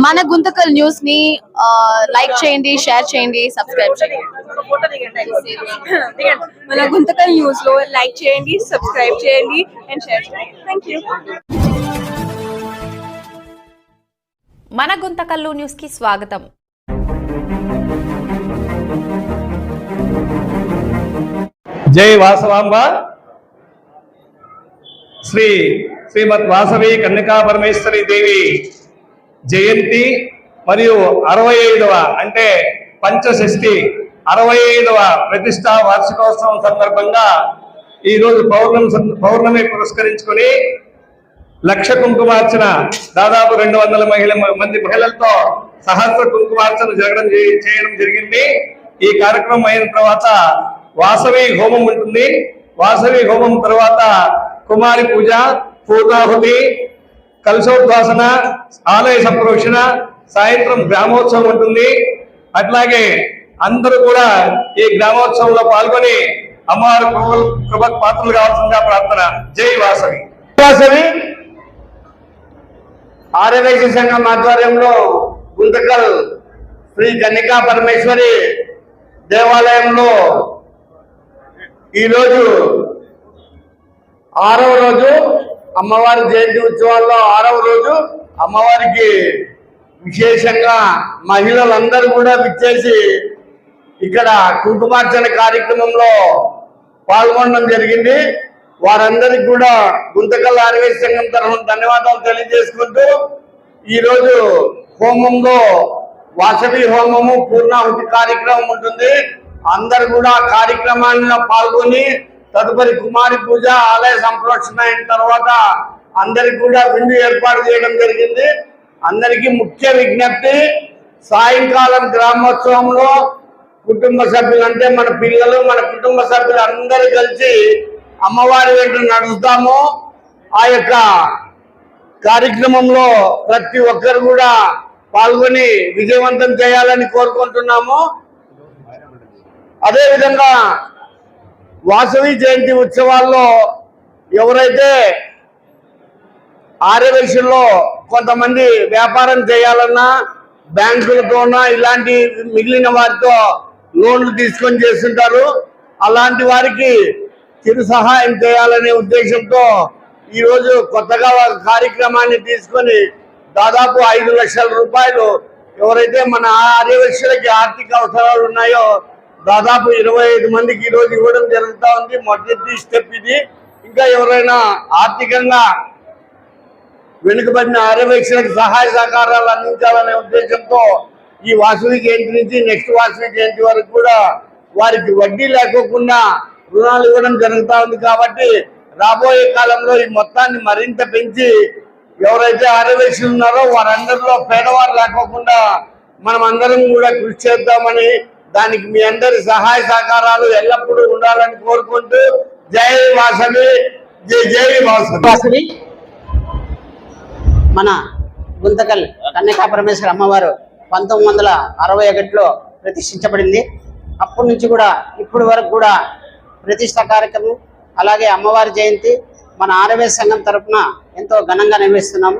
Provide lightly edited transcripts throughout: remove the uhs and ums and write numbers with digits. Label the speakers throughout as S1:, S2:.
S1: మన గుంతకల్ న్యూస్ ని లైక్ చేయండి, షేర్ చేయండి, సబ్స్క్రైబ్ చేయండి.
S2: మన గుంతకల్ న్యూస్ లో లైక్ చేయండి, సబ్స్క్రైబ్ చేయండి అండ్ షేర్ చేయండి. థాంక్యూ.
S3: మన గుంతకల్లు న్యూస్ కి స్వాగతం.
S4: జై వాసవాంబ. శ్రీమద్ వాసవి కన్యకా పరమేశ్వరి దేవి జయంతి మరియు 65వ అంటే పంచషష్ఠి 65వ ప్రతిష్టా వార్షికోత్సవం సందర్భంగా ఈరోజు పౌర్ణమి పురస్కరించుకొని లక్ష కుంకుమార్చన దాదాపు 200 మంది మహిళలతో సహస్ర కుంకుమార్చన చేయడం జరిగింది. ఈ కార్యక్రమం అయిన తర్వాత వాసవి హోమం ఉంటుంది. వాసవి హోమం తర్వాత కుమారి పూజ, పూర్ణాహుతి, కలశోద్వాసన, ఆలయ సంప్రోక్షణ, సాయంత్రం గ్రామోత్సవం ఉంటుంది. అట్లాగే అందరూ కూడా ఈ గ్రామోత్సవంలో పాల్గొని అమ్మవారి కృపకు పాత్రలు కావాల్సిందిగా ప్రార్థన. జై వాసవి. వాసవి ఆర్యవైశ్య సంఘం ఆధ్వర్యంలో గుంతకల్ శ్రీ కన్యకా పరమేశ్వరి దేవాలయంలో ఈరోజు 6వ రోజు అమ్మవారి జయంతి ఉత్సవాల్లో 6వ రోజు అమ్మవారికి విశేషంగా మహిళలందరూ కూడా విచ్చేసి ఇక్కడ కుంకుమార్చన కార్యక్రమంలో పాల్గొనడం జరిగింది. వారందరికీ కూడా గుంతకల్ ఆర్యవైశ్య సంఘం తరఫున ధన్యవాదాలు తెలియజేసుకుంటూ ఈరోజు హోమంలో వాసవి హోమము, పూర్ణాహుతి కార్యక్రమం ఉంటుంది. అందరు కూడా కార్యక్రమాల్లో పాల్గొని తదుపరి కుమారి పూజ, ఆలయ సంప్రోక్షణ అయిన తర్వాత అందరికి కూడా విందు ఏర్పాటు చేయడం జరిగింది. అందరికీ ముఖ్య విజ్ఞప్తి, సాయంకాలం గ్రామోత్సవంలో కుటుంబ సభ్యులు అంటే మన పిల్లలు, మన కుటుంబ సభ్యులు అందరూ కలిసి అమ్మవారి వెంట నడుస్తాము. ఆ యొక్క కార్యక్రమంలో ప్రతి ఒక్కరు కూడా పాల్గొని విజయవంతం చేయాలని కోరుకుంటున్నాము. అదేవిధంగా వాసవి జయంతి ఉత్సవాల్లో ఎవరైతే ఆర్యవైశ్యుల్లో కొంతమంది వ్యాపారం చేయాలన్నా బ్యాంకులతోనా ఇలాంటి మిగిలిన వారితో లోన్లు తీసుకొని చేస్తుంటారు. అలాంటి వారికి చిరు సహాయం చేయాలనే ఉద్దేశంతో ఈరోజు కొత్తగా కార్యక్రమాన్ని తీసుకొని దాదాపు 5 లక్షల రూపాయలు ఎవరైతే మన ఆర్యవైశ్యులకి ఆర్థిక అవసరాలు ఉన్నాయో దాదాపు 25 మందికి ఈరోజు ఇవ్వడం జరుగుతూ ఉంది. మొదటి స్టెప్ ఇది. ఇంకా ఎవరైనా ఆర్థికంగా వెనుకబడిన ఆర్యవైశ్యులకు సహాయ సహకారాలు అందించాలనే ఉద్దేశంతో ఈ వాసవి జయంతి నుంచి నెక్స్ట్ వాసవి జయంతి వరకు కూడా వారికి వడ్డీ లేకోకుండా రుణాలు ఇవ్వడం జరుగుతూ ఉంది. కాబట్టి రాబోయే కాలంలో ఈ మొత్తాన్ని మరింత పెంచి ఎవరైతే ఆర్యవైశ్యులు ఉన్నారో వారందరిలో పేదవారు లేకోకుండా మనం అందరం కూడా కృషి చేద్దామని, దానికి మీ అందరి సహాయ సహకారాలు ఎల్లప్పుడూ ఉండాలని కోరుకుంటూ జై వాసవి, జై వాసవి.
S5: మన గుంతకల్ కన్యకా పరమేశ్వరి అమ్మవారు 1961లో ప్రతిష్ఠించబడింది. అప్పటి నుంచి కూడా ఇప్పటి వరకు కూడా ప్రతిష్ట కార్యక్రమం, అలాగే అమ్మవారి జయంతి మన ఆర్యవైశ్య సంఘం తరఫున ఎంతో ఘనంగా నిర్వహిస్తున్నాము.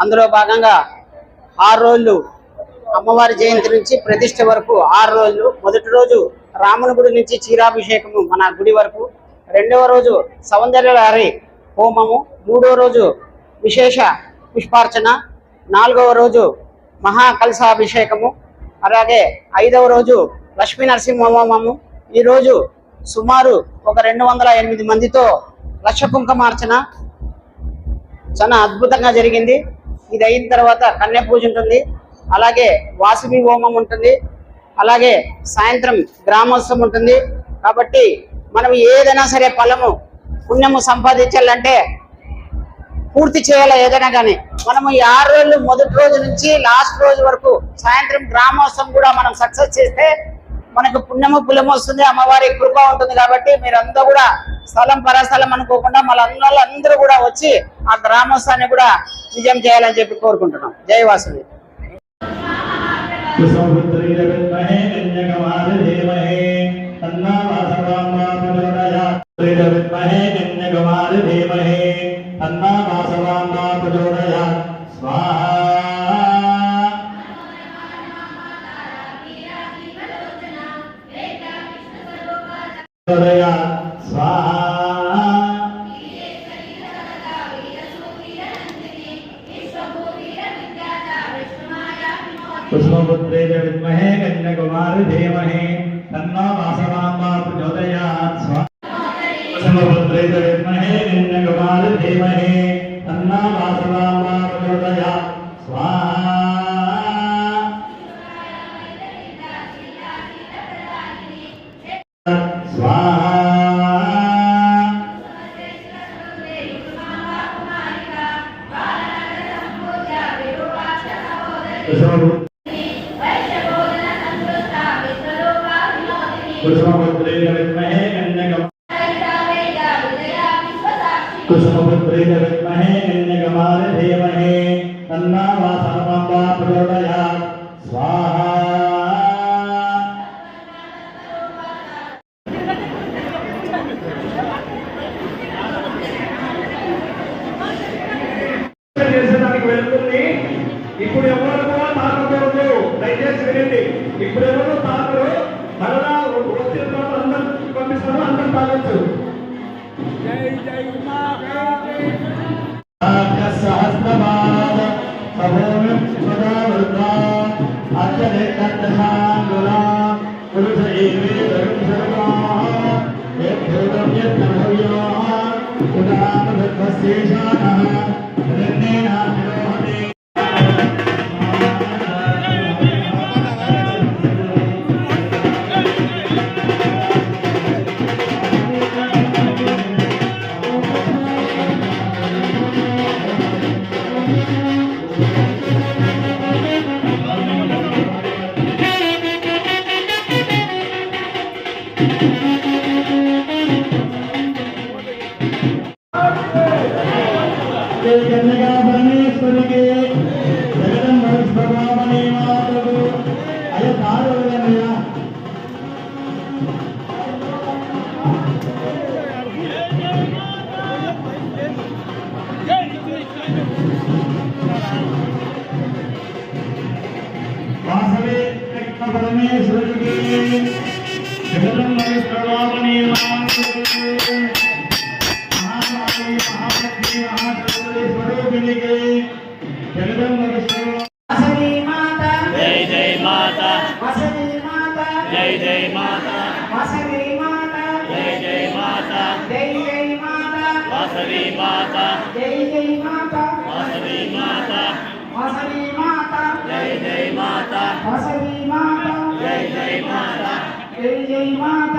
S5: అందులో భాగంగా 6 రోజులు అమ్మవారి జయంతి నుంచి ప్రతిష్ఠ వరకు 6 రోజులు. మొదటి రోజు రాముని గుడి నుంచి క్షీరాభిషేకము మన గుడి వరకు, 2వ రోజు సౌందర్యలహరి హోమము, 3వ రోజు విశేష పుష్పార్చన, 4వ రోజు మహాకలశాభిషేకము, అలాగే 5వ రోజు లక్ష్మీ నరసింహ హోమము. ఈరోజు సుమారు ఒక 208 మందితో లక్ష కుంకుమార్చన చాలా అద్భుతంగా జరిగింది. ఇది అయిన తర్వాత కన్య పూజ ఉంటుంది, అలాగే వాసవి హోమం ఉంటుంది, అలాగే సాయంత్రం గ్రామోత్సవం ఉంటుంది. కాబట్టి మనం ఏదైనా సరే ఫలము పుణ్యము సంపాదించాలంటే పూర్తి చేయాలి. ఏదైనా కానీ మనము ఈ 6 రోజులు మొదటి రోజు నుంచి లాస్ట్ రోజు వరకు సాయంత్రం గ్రామోత్సవం కూడా మనం సక్సెస్ చేస్తే మనకు పుణ్యము పులము వస్తుంది, అమ్మవారి కృప ఉంటుంది. కాబట్టి మీరందరూ కూడా స్థలం పరస్థలం అనుకోకుండా అందరూ కూడా వచ్చి ఆ గ్రామోత్సవాన్ని కూడా విజయం చేయాలని చెప్పి కోరుకుంటున్నాం. జై వాసవి.
S6: स्वाहा कुसुमपुत्रे च विद्महे कन्याकुमारी धीमहि तन्नो वासवाम्बा प्रचोदयात् स्वाहा कुसुमपुत्रे च विद्महे कन्याकुमारी धीमहि तन्नो वासवाम्बा प्रचोदयात् स्वाहा स्वाहा कुसुमपुत्रे विद्महे कन्याकुमारी धीमहि तन्नो वासवाम्बा प्रचोदयात् स्वाहा చేసేదానికి వెళ్తుంది. ఇప్పుడు ఎవరు కూడా తాకకూడదు, దయచేసి వినండి. ఇప్పుడు ఎవరు తాకరు, మరలా వచ్చిన తర్వాత అందరూ పంపిస్తారు, అందరూ తాగొచ్చు. సహస్రపాద సభూమిం సదావృతా అత్యధికంతశాంగులా పురుష ఏవే ధర్మ సర్వాః యద్భూతం యద్భవ్యాః ఉదామధర్మస్యేషాః రణేనాభిరోహతే కన్యకా పరమేశ్వరికి జగదంబ విశ్వభామణి మాతకు అయ్య తారవయ్య వాసవి పరమేశ్వరికి జగదంబ విశ్వభామణి మాతకు
S5: जय जय माता